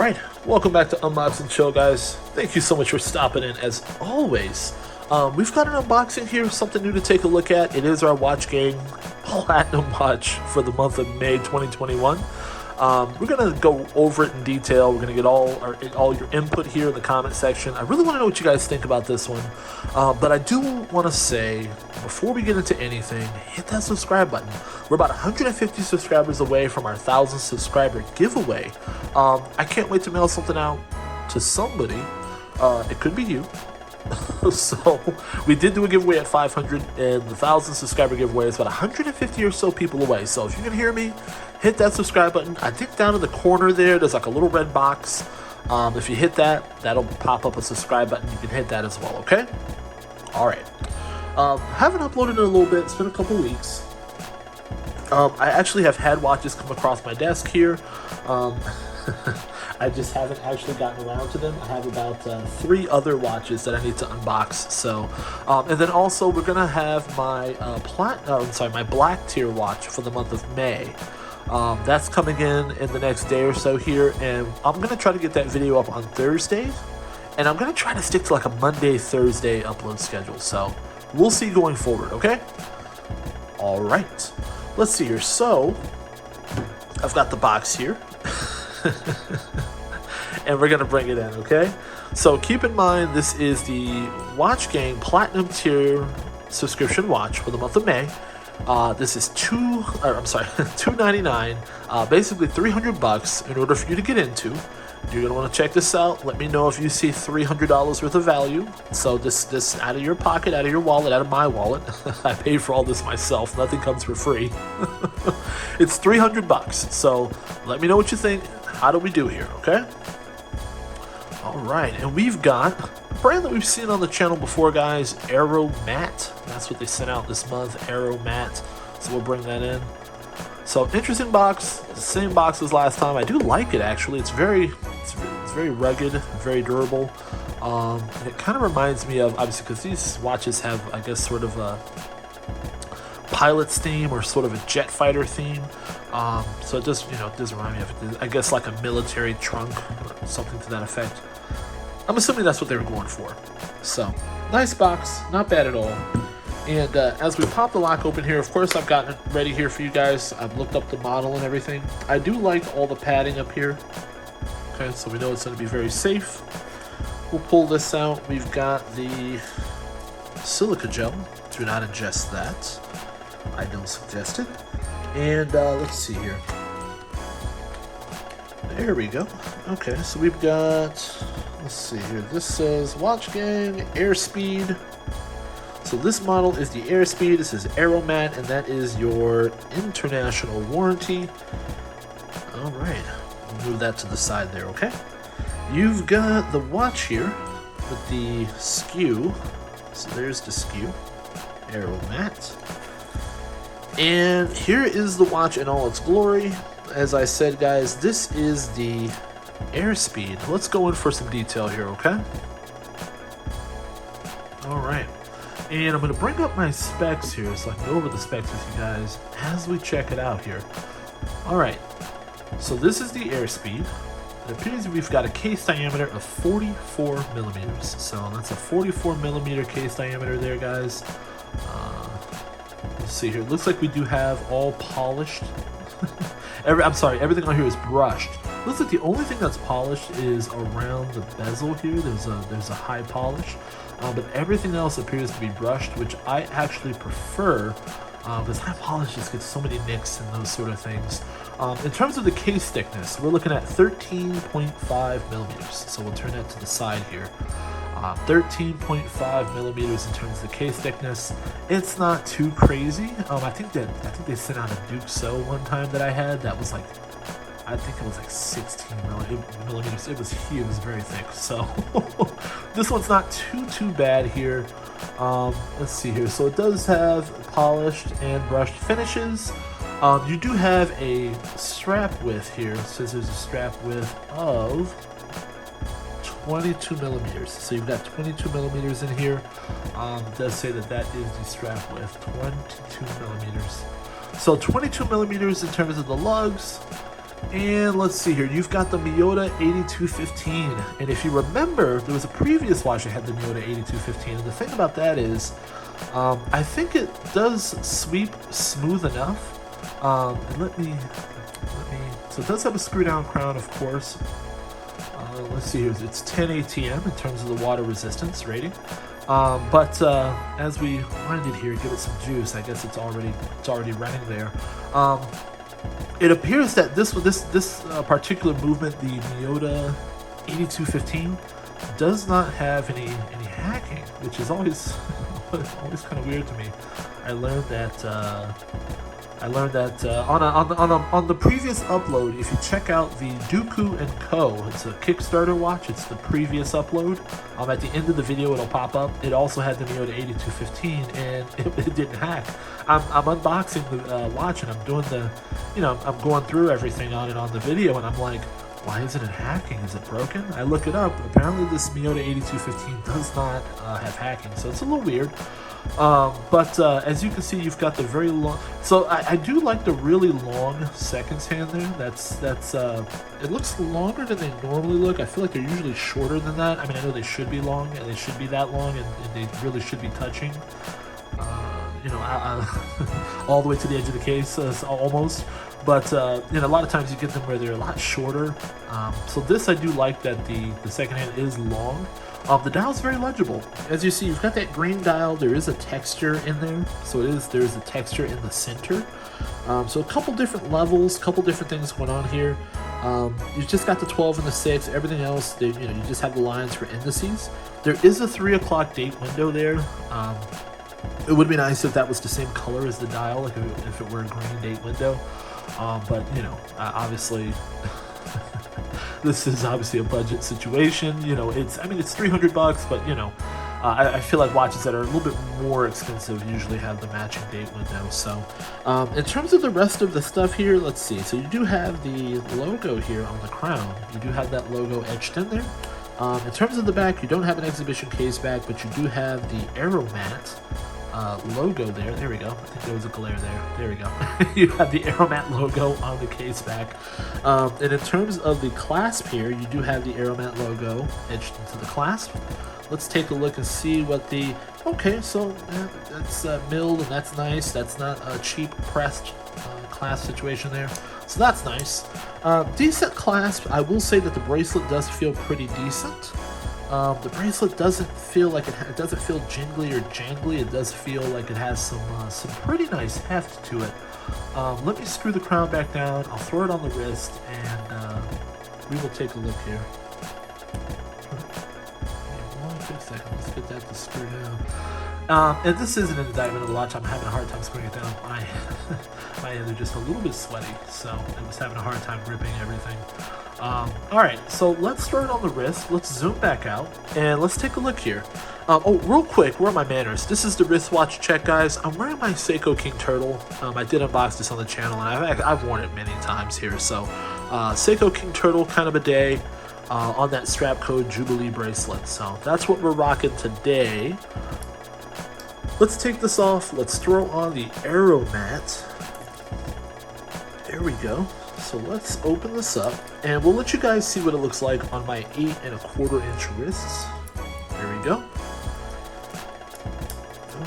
Alright, welcome back to Unbox and Chill, guys. Thank you so much for stopping in, as always. We've got an unboxing here, something new to take a look at. It is our Watch Gang Platinum Watch for the month of May 2021. We're going to go over it in detail. We're going to get all your input here in the comment section. I really want to know what you guys think about this one. But I do want to say, before we get into anything, hit that subscribe button. We're about 150 subscribers away from our 1,000 subscriber giveaway. I can't wait to mail something out to somebody. It could be you. So we did do a giveaway at 500, and the 1,000 subscriber giveaway is about 150 or so people away. So if you can hear me, hit that subscribe button. I think down in the corner there's like a little red box. If you hit that, that'll pop up a subscribe button. You can hit that as well. Okay. All right. Haven't uploaded in a little bit. It's been a couple weeks. I actually have had watches come across my desk here. I just haven't actually gotten around to them. I have about 3 other watches that I need to unbox. So, and then also we're gonna have my my black tier watch for the month of May. That's coming in the next day or so here, and I'm gonna try to get that video up on Thursday, and I'm gonna try to stick to like a Monday, Thursday upload schedule. So we'll see going forward. Okay. All right. Let's see here. So I've got the box here. And we're gonna bring it in, okay? So keep in mind, this is the Watch Gang Platinum Tier subscription watch for the month of May. This is $299, basically $300 in order for you to get into. You're gonna want to check this out. Let me know if you see $300 worth of value. So this out of your pocket, out of your wallet, out of my wallet. I paid for all this myself. Nothing comes for free. It's $300. So let me know what you think. How do we do here? Okay. All right, and we've got a brand that we've seen on the channel before, guys. Aeromat. That's what they sent out this month. Aeromat. So we'll bring that in. So interesting box. The same box as last time. I do like it actually. It's very rugged, very durable. And it kind of reminds me of, obviously, because these watches have, I guess, sort of a pilot's theme or sort of a jet fighter theme. So it does, it does remind me of, I guess, like a military trunk or something to that effect. I'm assuming that's what they were going for. So nice box, not bad at all. And as we pop the lock open here, of course, I've gotten it ready here for you guys. I've looked up the model and everything. I do like all the padding up here. Okay, so we know it's going to be very safe. We'll pull this out. We've got the silica gel. Do not ingest that. I don't suggest it. And let's see here. There we go. Okay, so we've got, let's see here. This says Watch Gang Airspeed. So this model is the Airspeed. This is Aeromat, and that is your international warranty. All right, we'll move that to the side there. Okay. You've got the watch here with the skew. So there's the skew. Aeromat. And here is the watch in all its glory. As I said, guys, this is the Airspeed. Let's go in for some detail here, okay? All right. And I'm going to bring up my specs here so I can go over the specs with you guys as we check it out here. All right. So this is the Airspeed. It appears we've got a case diameter of 44 millimeters. So that's a 44 millimeter case diameter there, guys. Let's see here. It looks like we do have all polished. Everything on here is brushed. Looks like the only thing that's polished is around the bezel here. There's a high polish, but everything else appears to be brushed, which I actually prefer because high polish just gets so many nicks and those sort of things. In terms of the case thickness, we're looking at 13.5 millimeters. So we'll turn that to the side here. 13.5 millimeters in terms of the case thickness. It's not too crazy. I think they sent out a Duke So one time that I had that was like, I think it was like 16 millimeters. It was huge. It was very thick. So this one's not too bad here. Let's see here. So it does have polished and brushed finishes. You do have a strap width here. It says there's a strap width of 22 millimeters. So you've got 22 millimeters in here. It does say that is the strap width, 22 millimeters. So 22 millimeters in terms of the lugs. And let's see here, you've got the Miyota 8215, and if you remember, there was a previous watch that had the Miyota 8215, and the thing about that is, I think it does sweep smooth enough. So it does have a screw down crown, of course. Let's see here, it's 10 ATM in terms of the water resistance rating. But as we wind it here, give it some juice. I guess it's already running there. It appears that this particular movement, the Miyota 8215, does not have any hacking, which is always kind of weird to me. I learned that on the previous upload. If you check out the Dooku & Co., it's a Kickstarter watch. It's the previous upload. At the end of the video, it'll pop up. It also had the Miyota 8215, and it didn't hack. I'm unboxing the watch, and I'm doing I'm going through everything on it on the video, and I'm like, why isn't it hacking? Is it broken? I look it up. Apparently, this Miyota 8215 does not have hacking, so it's a little weird. But as you can see, you've got the very long. So I do like the really long seconds hand there. It looks longer than they normally look. I feel like they're usually shorter than that. I mean, I know they should be long, and they should be that long, and they really should be touching. All the way to the edge of the case, almost. But a lot of times you get them where they're a lot shorter. So this, I do like that the second hand is long. The dial is very legible. As you see, you've got that green dial. There is a texture in there, so there is a texture in the center. So a couple different levels, couple different things going on here. You've just got the 12 and the 6. Everything else, you just have the lines for indices. There is a 3 o'clock date window there. It would be nice if that was the same color as the dial, like if it were a green date window. But obviously. This is obviously a budget situation. It's $300, but I feel like watches that are a little bit more expensive usually have the matching date window. So in terms of the rest of the stuff here, let's see. So you do have the logo here on the crown. You do have that logo etched in there. In terms of the back, you don't have an exhibition case back, but you do have the Aeromat logo there. There we go. I think there was a glare there. There we go. You have the Aeromat logo on the case back. And in terms of the clasp here, you do have the Aeromat logo etched into the clasp. Let's take a look and see what the... Okay, so that's milled, and that's nice. That's not a cheap pressed clasp situation there. So that's nice. Decent clasp. I will say that the bracelet does feel pretty decent. The bracelet doesn't feel like it doesn't feel jingly or jangly. It does feel like it has some pretty nice heft to it. Let me screw the crown back down. I'll throw it on the wrist, and we will take a look here. One quick second. Let's get that to screw down. And this isn't an indictment of the watch. I'm having a hard time screwing it down. My hands are just a little bit sweaty, so I was having a hard time gripping everything. Alright, so let's start on the wrist. Let's zoom back out, and let's take a look here. Oh, real quick, where are my manners? This is the wristwatch check, guys. I'm wearing my Seiko King Turtle. I did unbox this on the channel, and I've worn it many times here. So, Seiko King Turtle, kind of a day, on that strap code Jubilee bracelet. So, that's what we're rocking today. Let's take this off. Let's throw on the Aeromat. There we go. So let's open this up, and we'll let you guys see what it looks like on my 8 1/4 inch wrists. There we go.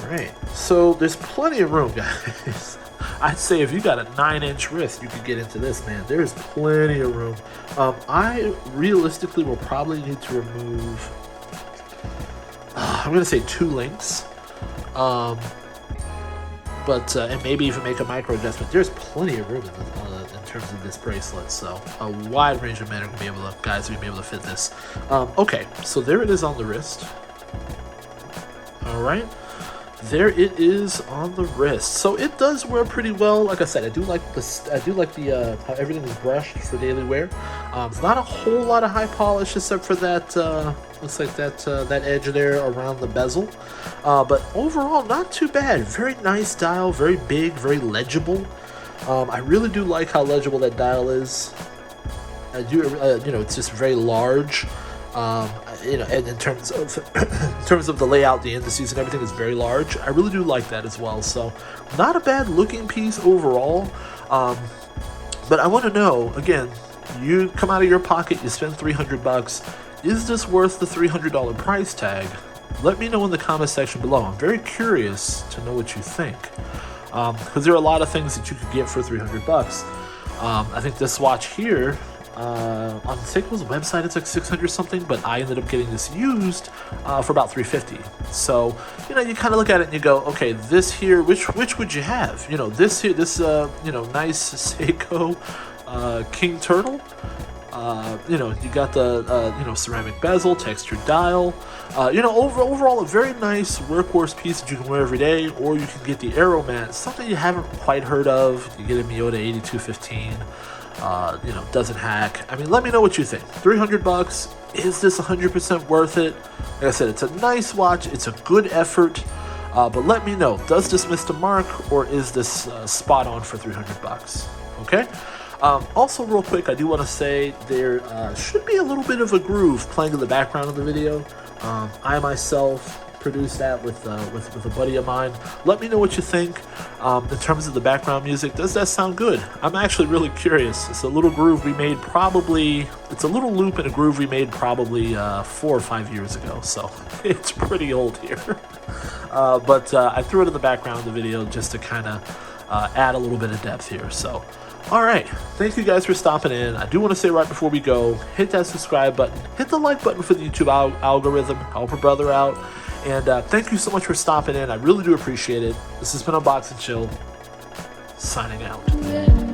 Alright, so there's plenty of room, guys. I'd say if you got a 9-inch wrist, you could get into this, man. There's plenty of room. I realistically will probably need to remove, I'm going to say 2 links. But and maybe even make a micro adjustment. There's plenty of room in terms of this bracelet, so a wide range of men are gonna be able to fit this. Okay, so there it is on the wrist. All right, there it is on the wrist. So it does wear pretty well. Like I said, I do like the how everything is brushed for daily wear. It's not a whole lot of high polish except for that. Looks like that edge there around the bezel, but overall not too bad. Very nice dial, very big, very legible. I really do like how legible that dial is. I do, it's just very large. And in terms of the layout, the indices and everything is very large. I really do like that as well. So not a bad looking piece overall. But I want to know, again, you come out of your pocket, you spend 300 bucks. Is this worth the $300 price tag? Let me know in the comment section below. I'm very curious to know what you think. Because there are a lot of things that you could get for 300 bucks. I think this watch here, on Seiko's website, it's like 600 something, but I ended up getting this used for about 350. So, you know, you kind of look at it and you go, okay, this here, which would you have? You know, this here, this, you know, nice Seiko King Turtle. You know, you got the, you know, ceramic bezel, textured dial. You know, overall a very nice workhorse piece that you can wear every day, or you can get the Aeromat, something you haven't quite heard of. You get a Miyota 8215. You know, doesn't hack. I mean, let me know what you think. 300 bucks. Is this 100% worth it? Like I said, it's a nice watch. It's a good effort. But let me know. Does this miss the mark, or is this spot on for 300 bucks? Okay. Also, real quick, I do want to say there should be a little bit of a groove playing in the background of the video. I myself produced that with a buddy of mine. Let me know what you think in terms of the background music. Does that sound good? I'm actually really curious. It's a little groove we made probably, it's a little loop and a groove we made probably 4 or 5 years ago, so it's pretty old here. But I threw it in the background of the video just to kind of add a little bit of depth here. So all right, thank you guys for stopping in. I do want to say right before we go, hit that subscribe button, hit the like button for the YouTube algorithm, help a brother out. And thank you so much for stopping in. I really do appreciate it. This has been Unbox and Chill, signing out.